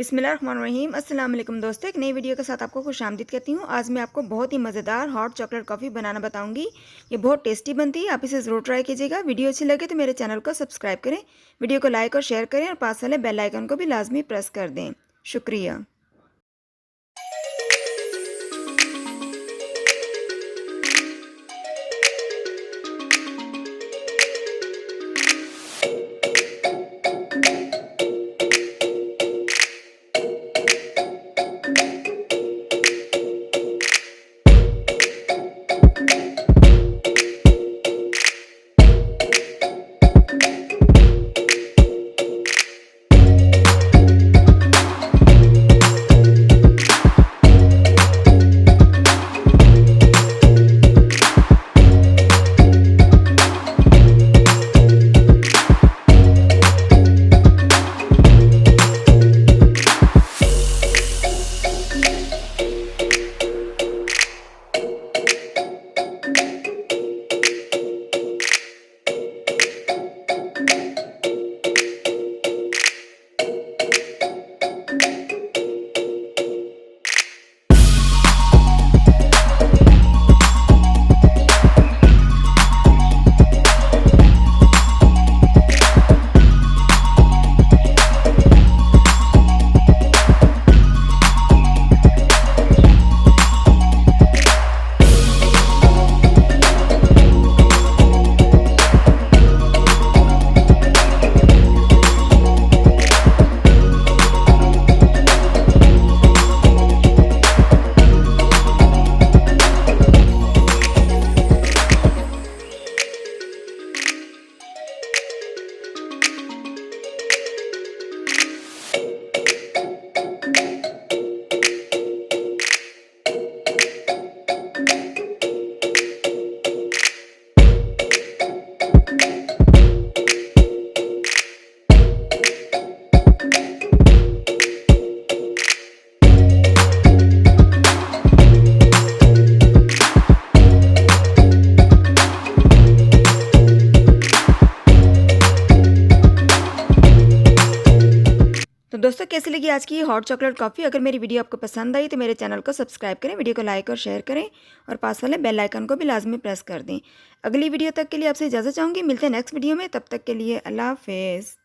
बिस्मिल्लाहिर्रहमानिर्रहीम। अस्सलाम वालेकुम दोस्तों, एक नई वीडियो के साथ आपको खुशामदीद कहती हूँ। आज मैं आपको बहुत ही मज़ेदार हॉट चॉकलेट कॉफ़ी बनाना बताऊँगी। ये बहुत टेस्टी बनती है, आप इसे ज़रूर ट्राई कीजिएगा। वीडियो अच्छी लगे तो मेरे चैनल को सब्सक्राइब करें, वीडियो को लाइक और शेयर करें और पास वाले बेल आइकन को भी लाजमी प्रेस कर दें। शुक्रिया। तो दोस्तों, कैसी लगी आज की ये हॉट चॉकलेट कॉफ़ी? अगर मेरी वीडियो आपको पसंद आई तो मेरे चैनल को सब्सक्राइब करें, वीडियो को लाइक और शेयर करें और पास वाले बेल आइकन को भी लाजमी प्रेस कर दें। अगली वीडियो तक के लिए आपसे इजाज़त चाहूँगी। मिलते हैं नेक्स्ट वीडियो में, तब तक के लिए अल्लाह हाफ़िज़।